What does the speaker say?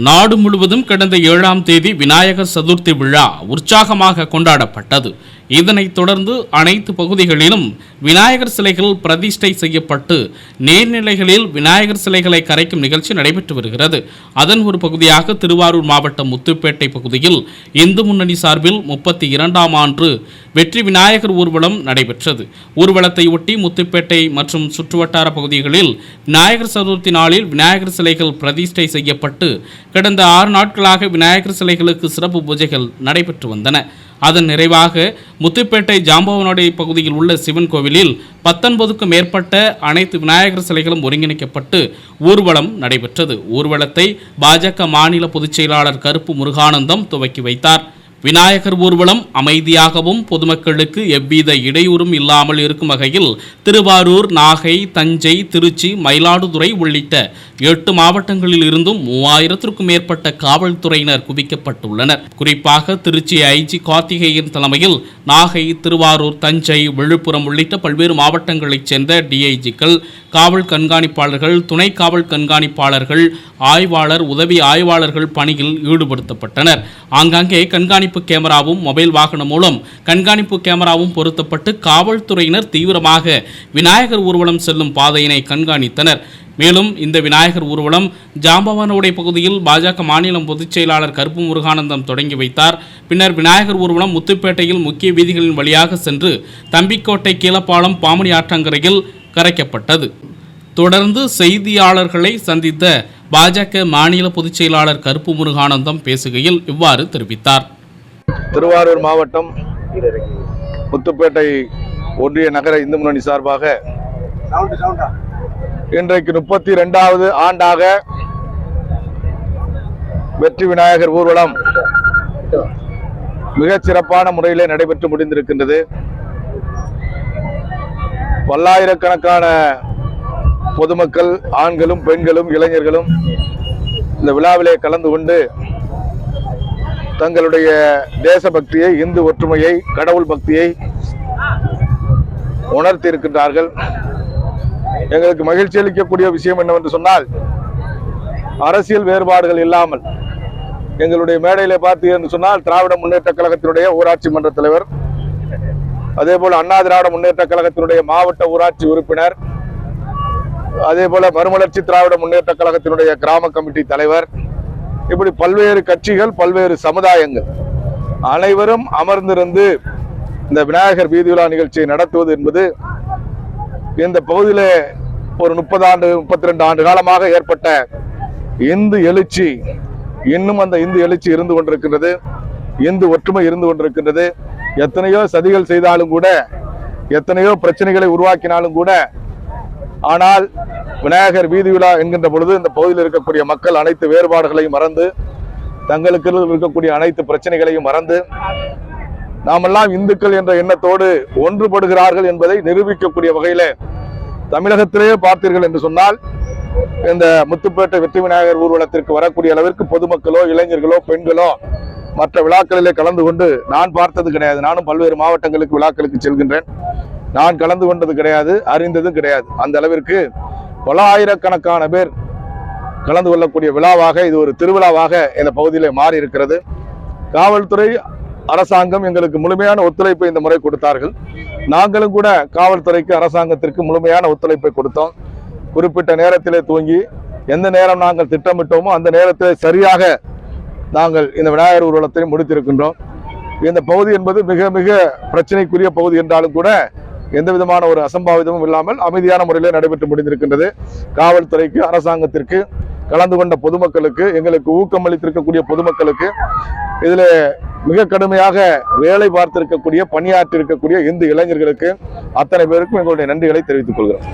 நாடு முழுவதும் கடந்த 7ஆம் தேதி விநாயகர் சதுர்த்தி விழா உற்சாகமாக கொண்டாடப்பட்டது. இதனைத் தொடர்ந்து அனைத்து பகுதிகளிலும் விநாயகர் சிலைகள் பிரதிஷ்டை செய்யப்பட்டு நீர்நிலைகளில் விநாயகர் சிலைகளை கரைக்கும் நிகழ்ச்சி நடைபெற்று வருகிறது. அதன் ஒரு பகுதியாக திருவாரூர் மாவட்டம் முத்துப்பேட்டை பகுதியில் இந்து முன்னணி சார்பில் 32ஆம் ஆண்டு வெற்றி விநாயகர் ஊர்வலம் நடைபெற்றது. ஊர்வலத்தை ஒட்டி முத்துப்பேட்டை மற்றும் சுற்றுவட்டார பகுதிகளில் விநாயகர் சதுர்த்தி நாளில் விநாயகர் சிலைகள் பிரதிஷ்டை செய்யப்பட்டு கடந்த 6 நாட்களாக விநாயகர் சிலைகளுக்கு சிறப்பு பூஜைகள் நடைபெற்று வந்தன. அதன் நிறைவாக முத்துப்பேட்டை ஜாம்பவனோடை பகுதியில் உள்ள சிவன் கோவிலில் 19க்கும் மேற்பட்ட அனைத்து விநாயகர் சிலைகளும் ஒருங்கிணைக்கப்பட்டு ஊர்வலம் நடைபெற்றது. ஊர்வலத்தை பாஜக மாநில பொதுச் செயலாளர் கருப்பு முருகானந்தம் துவக்கி வைத்தார். விநாயகர் ஊர்வலம் அமைதியாகவும் பொதுமக்களுக்கு எவ்வித இடையூறும் இல்லாமல் இருக்கும் வகையில் திருவாரூர், நாகை, தஞ்சை, திருச்சி, மயிலாடுதுறை உள்ளிட்ட 8 மாவட்டங்களில் இருந்தும் 3000க்கும் மேற்பட்ட காவல்துறையினர் குவிக்கப்பட்டுள்ளனர். குறிப்பாக திருச்சி ஐஜி கார்த்திகேயன் தலைமையில் நாகை, திருவாரூர், தஞ்சை, விழுப்புரம் உள்ளிட்ட பல்வேறு மாவட்டங்களைச் சேர்ந்த டிஐஜிக்கள், காவல் கண்காணிப்பாளர்கள், துணை காவல் கண்காணிப்பாளர்கள், ஆய்வாளர், உதவி ஆய்வாளர்கள் பணியில் ஈடுபடுத்தப்பட்டனர். ஆங்காங்கே கண்காணிப்பு கேமராவும் மொபைல் வாகனம் மூலம் கண்காணிப்பு கேமராவும் பொருத்தப்பட்டு காவல்துறையினர் தீவிரமாக விநாயகர் ஊர்வலம் செல்லும் பாதையினை கண்காணித்தனர். மேலும் இந்த விநாயகர் ஊர்வலம் ஜாம்பவானோடை பகுதியில் பாஜக மாநில பொதுச் செயலாளர் கருப்பு முருகானந்தம் தொடங்கி வைத்தார். பின்னர் விநாயகர் ஊர்வலம் முத்துப்பேட்டையில் முக்கிய வீதிகளின் வழியாக சென்று தம்பிக்கோட்டை, கீழப்பாலம், பாமணி ஆற்றங்கரையில் கரைக்கப்பட்டது. தொடர்ந்து செய்தியாளர்களை சந்தித்த பாஜக மாநில பொதுச் செயலாளர் கருப்பு முருகானந்தம் பேசுகையில் இவ்வாறு தெரிவித்தார். திருவாரூர் மாவட்டம் முத்துப்பேட்டை ஒன்றிய நகர இந்து முன்னணி சார்பாக இன்றைக்கு 32வது ஆண்டாக வெற்றி விநாயகர் ஊர்வலம் மிகச் சிறப்பான முறையிலே நடைபெற்று முடிந்திருக்கின்றது. பல்லாயிரக்கணக்கான பொதுமக்கள், ஆண்களும் பெண்களும் இளைஞர்களும் இந்த விழாவிலே கலந்து கொண்டு தங்களுடைய தேசபக்தியை, இந்து ஒற்றுமையை, கடவுள் பக்தியை உணர்த்தி இருக்கின்றார்கள். எங்களுக்கு மகிழ்ச்சி அளிக்கக்கூடிய விஷயம் என்னவென்று சொன்னால், அரசியல் வேறுபாடுகள் இல்லாமல் எங்களுடைய மேடையில பார்த்தீங்க என்று சொன்னால் திராவிட முன்னேற்ற கழகத்தினுடைய ஊராட்சி மன்ற தலைவர், அதே போல அண்ணா திராவிட முன்னேற்ற கழகத்தினுடைய மாவட்ட ஊராட்சி உறுப்பினர், அதே போல மறுமலர்ச்சி திராவிட முன்னேற்ற கழகத்தினுடைய கிராம கமிட்டி தலைவர், இப்படி பல்வேறு கட்சிகள், பல்வேறு சமுதாயங்கள் அனைவரும் அமர்ந்திருந்து இந்த விநாயகர் வீதி விழா நிகழ்ச்சியை நடத்துவது என்பது இந்த பகுதியில ஒரு 32 ஆண்டு காலமாக ஏற்பட்ட இந்து எழுச்சி, இன்னும் அந்த இந்து எழுச்சி இருந்து கொண்டிருக்கின்றது. இந்து ஒற்றுமை இருந்து கொண்டிருக்கின்றது. எத்தனையோ சதிகள் செய்தாலும் கூட, எத்தனையோ பிரச்சனைகளை உருவாக்கினாலும் கூட, ஆனால் விநாயகர் வீதி விழா என்கின்ற பொழுது இந்த பகுதியில் இருக்கக்கூடிய மக்கள் அனைத்து வேறுபாடுகளையும் மறந்து, தங்களுக்கு இருக்கக்கூடிய அனைத்து பிரச்சனைகளையும் மறந்து, நாமெல்லாம் இந்துக்கள் என்ற எண்ணத்தோடு ஒன்றுபடுகிறார்கள் என்பதை நிரூபிக்கக்கூடிய வகையில தமிழகத்திலேயே பார்த்தீர்கள் என்று சொன்னால், இந்த முத்துப்பேட்டை வெற்றி விநாயகர் ஊர்வலத்திற்கு வரக்கூடிய அளவிற்கு பொதுமக்களோ, இளைஞர்களோ, பெண்களோ மற்ற விழாக்களிலே கலந்து கொண்டு நான் பார்த்தது கிடையாது. நானும் பல்வேறு மாவட்டங்களுக்கு விழாக்களுக்கு செல்கின்றேன். நான் கலந்து கொண்டது கிடையாது, அறிந்ததும் கிடையாது. அந்த அளவிற்கு பல ஆயிரக்கணக்கான பேர் கலந்து கொள்ளக்கூடிய விழாவாக, இது ஒரு திருவிழாவாக இந்த பகுதியிலே மாறி இருக்கிறது. காவல்துறை, அரசாங்கம் எங்களுக்கு முழுமையான ஒத்துழைப்பை இந்த முறை கொடுத்தார்கள். நாங்களும் கூட காவல்துறைக்கு, அரசாங்கத்திற்கு முழுமையான ஒத்துழைப்பை கொடுத்தோம். குறிப்பிட்ட நேரத்திலே துவங்கி எந்த நேரம் நாங்கள் திட்டமிட்டோமோ அந்த நேரத்திலே சரியாக நாங்கள் இந்த விநாயகர் ஊர்வலத்தை முடித்திருக்கின்றோம். இந்த பகுதி என்பது மிக மிக பிரச்சனைக்குரிய பகுதி என்றாலும் கூட எந்த விதமான ஒரு அசம்பாவிதமும் இல்லாமல் அமைதியான முறையிலே நடைபெற்று முடிந்திருக்கின்றது. காவல்துறைக்கு, அரசாங்கத்திற்கு, கலந்து கொண்ட பொதுமக்களுக்கு, எங்களுக்கு ஊக்கமளித்திருக்கக்கூடிய பொதுமக்களுக்கு, இதில் மிக கடுமையாக வேலை பார்த்திருக்கக்கூடிய, பணியாற்றி இருக்கக்கூடிய இந்து இளைஞர்களுக்கு அத்தனை பேருக்கும் எங்களுடைய நன்றிகளை தெரிவித்துக் கொள்கிறோம்.